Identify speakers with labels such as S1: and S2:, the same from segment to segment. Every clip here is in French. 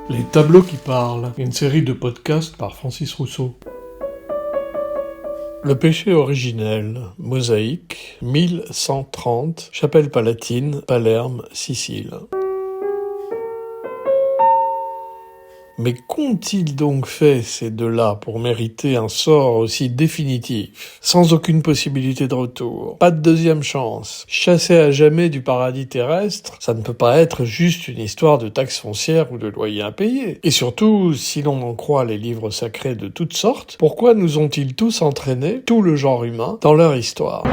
S1: Les tableaux qui parlent, une série de podcasts par Francis Rousseau. Le péché originel, Mosaïque, 1130, Chapelle Palatine, Palerme, Sicile. Mais qu'ont-ils donc fait ces deux-là pour mériter un sort aussi définitif, sans aucune possibilité de retour, pas de deuxième chance, chassés à jamais du paradis terrestre? Ça ne peut pas être juste une histoire de taxes foncières ou de loyers impayés. Et surtout, si l'on en croit les livres sacrés de toutes sortes, pourquoi nous ont-ils tous entraînés, tout le genre humain, dans leur histoire?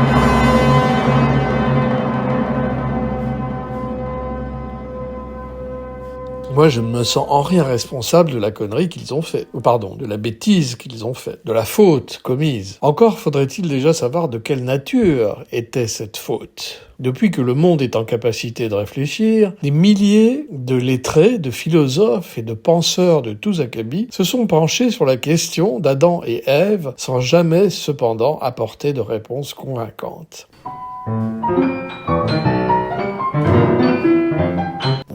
S1: Moi, je ne me sens en rien responsable de la connerie qu'ils ont fait. De la bêtise qu'ils ont faite, de la faute commise. Encore faudrait-il déjà savoir de quelle nature était cette faute. Depuis que le monde est en capacité de réfléchir, des milliers de lettrés, de philosophes et de penseurs de tous acabits se sont penchés sur la question d'Adam et Ève sans jamais, cependant, apporter de réponse convaincante.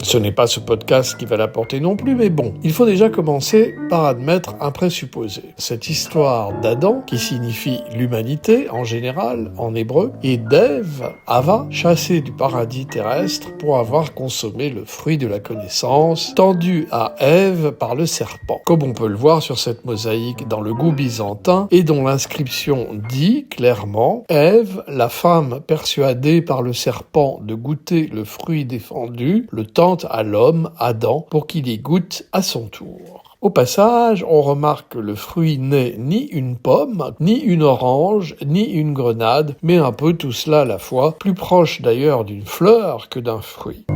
S1: Ce n'est pas ce podcast qui va l'apporter non plus, mais bon, il faut déjà commencer par admettre un présupposé. Cette histoire d'Adam, qui signifie l'humanité en général, en hébreu, et d'Ève, Hava, chassée du paradis terrestre pour avoir consommé le fruit de la connaissance, tendu à Ève par le serpent. Comme on peut le voir sur cette mosaïque dans le goût byzantin, et dont l'inscription dit clairement « Ève, la femme persuadée par le serpent de goûter le fruit défendu, le tente à l'homme, Adam, pour qu'il y goûte à son tour. » Au passage, on remarque que le fruit n'est ni une pomme, ni une orange, ni une grenade, mais un peu tout cela à la fois, plus proche d'ailleurs d'une fleur que d'un fruit.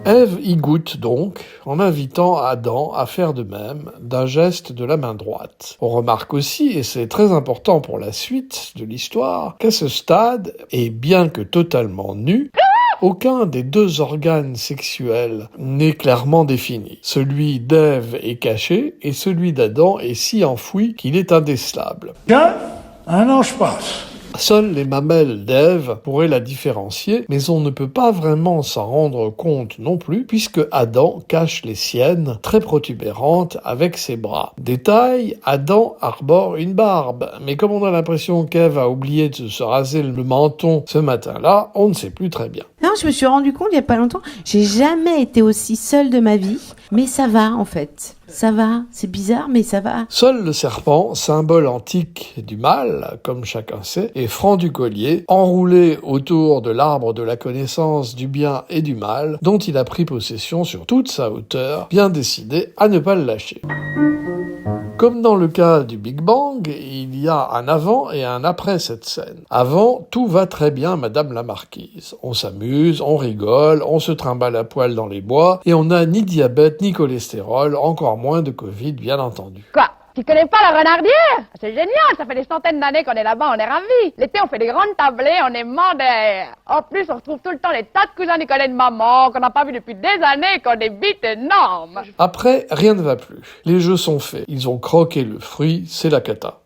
S1: Ève y goûte donc, en invitant Adam à faire de même, d'un geste de la main droite. On remarque aussi, et c'est très important pour la suite de l'histoire, qu'à ce stade, et bien que totalement nu, aucun des deux organes sexuels n'est clairement défini. Celui d'Ève est caché, et celui d'Adam est si enfoui qu'il est indécelable.
S2: Tiens, un ange passe.
S1: Seules les mamelles d'Ève pourraient la différencier, mais on ne peut pas vraiment s'en rendre compte non plus, puisque Adam cache les siennes, très protubérantes, avec ses bras. Détail, Adam arbore une barbe, mais comme on a l'impression qu'Ève a oublié de se raser le menton ce matin-là, on ne sait plus très bien.
S3: Non, je me suis rendu compte il y a pas longtemps, j'ai jamais été aussi seule de ma vie, mais ça va en fait. Ça va, c'est bizarre, mais ça va.
S1: Seul le serpent, symbole antique du mal, comme chacun sait, est franc du collier, enroulé autour de l'arbre de la connaissance du bien et du mal, dont il a pris possession sur toute sa hauteur, bien décidé à ne pas le lâcher. Comme dans le cas du Big Bang, il y a un avant et un après cette scène. Avant, tout va très bien, Madame la Marquise. On s'amuse, on rigole, on se trimballe à poil dans les bois, et on n'a ni diabète, ni cholestérol, encore moins de Covid, bien entendu.
S4: Quoi? Tu connais pas la renardière? C'est génial, ça fait des centaines d'années qu'on est là-bas, on est ravis. L'été, on fait des grandes tablées, on est morts d'air. En plus, on retrouve tout le temps les tas de cousins Nicolas de maman, qu'on n'a pas vu depuis des années, qu'on des bites énormes.
S1: Après, rien ne va plus. Les jeux sont faits. Ils ont croqué le fruit, c'est la cata.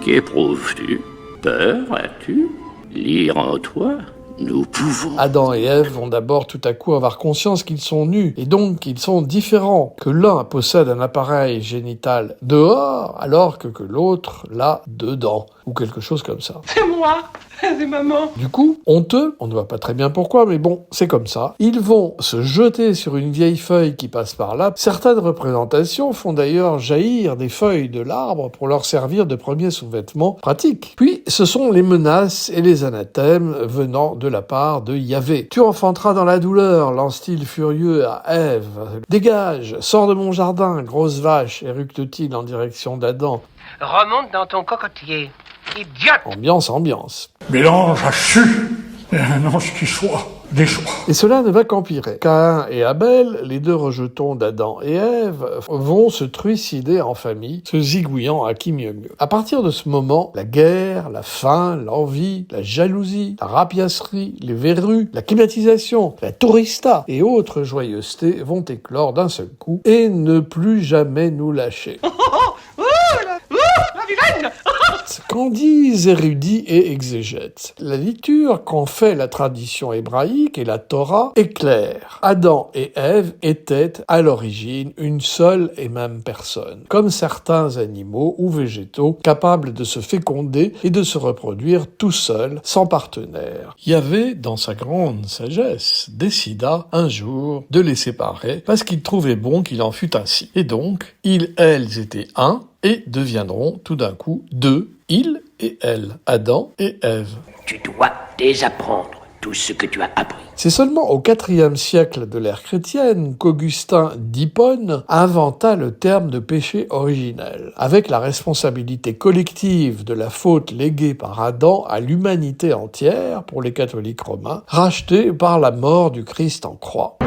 S5: Qu'éprouves-tu? Peur as-tu? Lire en toi? Nous pouvons...
S1: Adam et Ève vont d'abord tout à coup avoir conscience qu'ils sont nus, et donc qu'ils sont différents, que l'un possède un appareil génital dehors, alors que l'autre l'a dedans, ou quelque chose comme ça.
S6: C'est moi, c'est maman.
S1: Du coup, honteux, on ne voit pas très bien pourquoi, mais bon, c'est comme ça. Ils vont se jeter sur une vieille feuille qui passe par là. Certaines représentations font d'ailleurs jaillir des feuilles de l'arbre pour leur servir de premier sous-vêtement pratique. Puis, ce sont les menaces et les anathèmes venant de la part de Yahvé. « Tu enfanteras dans la douleur », lance-t-il furieux à Ève. « Dégage, sors de mon jardin, grosse vache », éructe-t-il en direction d'Adam.
S6: « Remonte dans ton cocotier, idiote !»
S1: Ambiance.
S2: Mais l'ange a su, et un ange qui soit déçoit.
S1: Et cela ne va qu'empirer. Caïn et Abel, les deux rejetons d'Adam et Ève, vont se trucider en famille, se zigouillant à qui mieux mieux. À partir de ce moment, la guerre, la faim, l'envie, la jalousie, la rapiacerie, les verrues, la climatisation, la tourista et autres joyeusetés vont éclore d'un seul coup et ne plus jamais nous lâcher.
S6: La vilaine.
S1: qu'en disent érudits et exégètes? La lecture qu'en fait la tradition hébraïque et la Torah est claire. Adam et Ève étaient à l'origine une seule et même personne, comme certains animaux ou végétaux capables de se féconder et de se reproduire tout seuls, sans partenaire. Yahvé, dans sa grande sagesse, décida un jour de les séparer parce qu'il trouvait bon qu'il en fût ainsi. Et donc, elles étaient un et deviendront tout d'un coup deux, ils et elles, Adam et Ève.
S5: Tu dois désapprendre tout ce que tu as appris.
S1: C'est seulement au IVe siècle de l'ère chrétienne qu'Augustin d'Hippone inventa le terme de péché originel, avec la responsabilité collective de la faute léguée par Adam à l'humanité entière, pour les catholiques romains, rachetée par la mort du Christ en croix.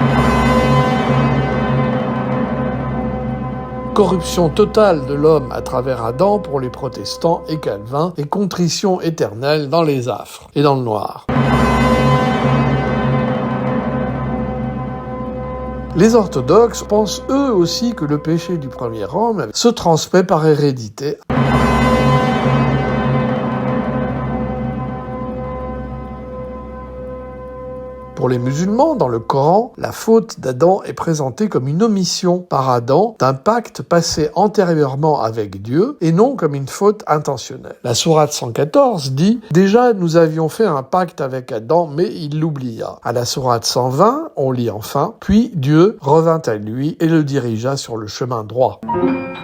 S1: Corruption totale de l'homme à travers Adam pour les protestants et Calvin, et contrition éternelle dans les affres et dans le noir. Les orthodoxes pensent eux aussi que le péché du premier homme se transmet par hérédité. Pour les musulmans, dans le Coran, la faute d'Adam est présentée comme une omission par Adam d'un pacte passé antérieurement avec Dieu et non comme une faute intentionnelle. La sourate 114 dit « Déjà, nous avions fait un pacte avec Adam, mais il l'oublia. » À la sourate 120, on lit enfin « Puis Dieu revint à lui et le dirigea sur le chemin droit. »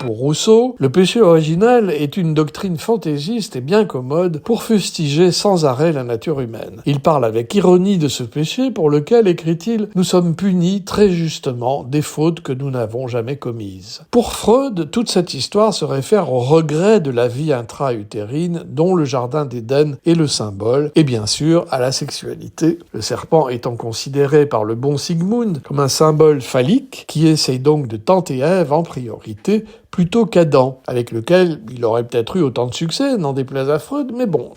S1: Pour Rousseau, le péché originel est une doctrine fantaisiste et bien commode pour fustiger sans arrêt la nature humaine. Il parle avec ironie de ce péché pour lequel, écrit-il, nous sommes punis très justement des fautes que nous n'avons jamais commises. Pour Freud, toute cette histoire se réfère au regret de la vie intra-utérine dont le jardin d'Éden est le symbole, et bien sûr à la sexualité, le serpent étant considéré par le bon Sigmund comme un symbole phallique qui essaye donc de tenter Ève en priorité plutôt qu'Adam, avec lequel il aurait peut-être eu autant de succès, n'en déplaise à Freud, mais bon.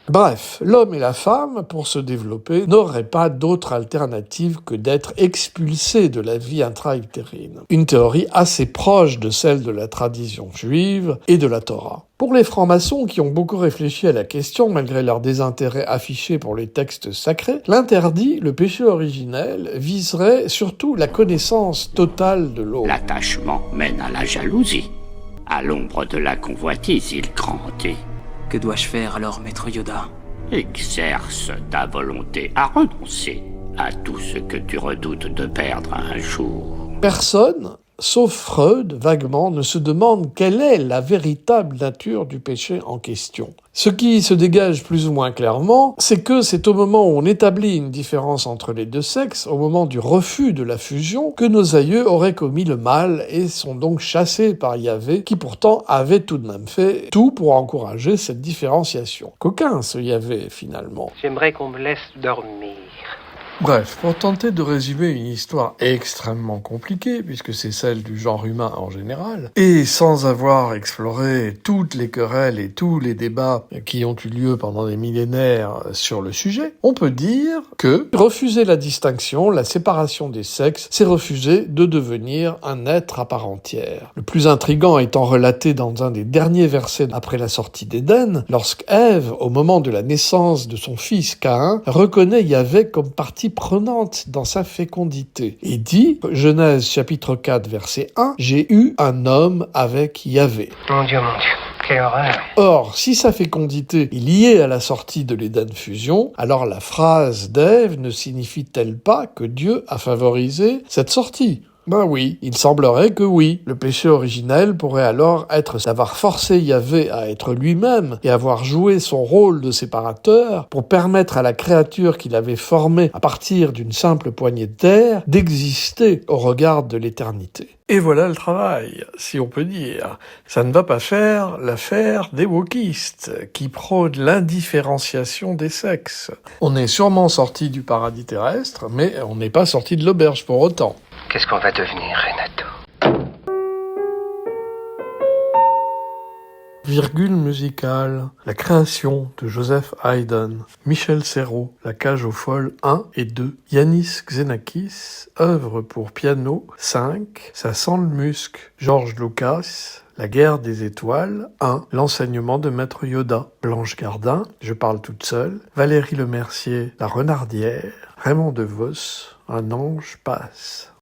S1: Bref, l'homme et la femme, pour se développer, n'auraient pas d'autre alternative que d'être expulsés de la vie intra-utérine. Une théorie assez proche de celle de la tradition juive et de la Torah. Pour les francs-maçons qui ont beaucoup réfléchi à la question malgré leur désintérêt affiché pour les textes sacrés, l'interdit, le péché originel, viserait surtout la connaissance totale de l'autre.
S5: L'attachement mène à la jalousie. À l'ombre de la convoitise, il grandit.
S7: Que dois-je faire alors, maître Yoda?
S5: Exerce ta volonté à renoncer à tout ce que tu redoutes de perdre un jour.
S1: Personne, sauf Freud, vaguement, ne se demande quelle est la véritable nature du péché en question. Ce qui se dégage plus ou moins clairement, c'est que c'est au moment où on établit une différence entre les deux sexes, au moment du refus de la fusion, que nos aïeux auraient commis le mal et sont donc chassés par Yahvé, qui pourtant avait tout de même fait tout pour encourager cette différenciation. Coquin, ce Yahvé, finalement.
S6: J'aimerais qu'on me laisse dormir.
S1: Bref, pour tenter de résumer une histoire extrêmement compliquée, puisque c'est celle du genre humain en général, et sans avoir exploré toutes les querelles et tous les débats qui ont eu lieu pendant des millénaires sur le sujet, on peut dire que refuser la distinction, la séparation des sexes, c'est refuser de devenir un être à part entière. Le plus intriguant étant relaté dans un des derniers versets après la sortie d'Éden, lorsque Ève, au moment de la naissance de son fils Caïn, reconnaît Yahvé comme partie prenante dans sa fécondité et dit, Genèse chapitre 4 verset 1, « J'ai eu un homme avec Yahvé ».
S6: Mon Dieu, quelle horreur.
S1: Or, si sa fécondité est liée à la sortie de l'Éden fusion, alors la phrase d'Ève ne signifie-t-elle pas que Dieu a favorisé cette sortie ? Ben oui, il semblerait que oui. Le péché originel pourrait alors être d'avoir forcé Yahvé à être lui-même et avoir joué son rôle de séparateur pour permettre à la créature qu'il avait formée à partir d'une simple poignée de terre d'exister au regard de l'éternité. Et voilà le travail, si on peut dire. Ça ne va pas faire l'affaire des wokistes, qui prônent l'indifférenciation des sexes. On est sûrement sorti du paradis terrestre, mais on n'est pas sorti de l'auberge pour autant.
S6: Qu'est-ce qu'on va devenir, Renato?
S1: Virgule musicale, la création de Joseph Haydn, Michel Serrault, La cage aux folles 1 et 2, Yanis Xenakis, œuvre pour piano 5, Ça sent le musc, George Lucas, La guerre des étoiles 1, L'enseignement de Maître Yoda, Blanche Gardin, Je parle toute seule, Valérie Lemercier, La renardière, Raymond DeVos, Un ange passe.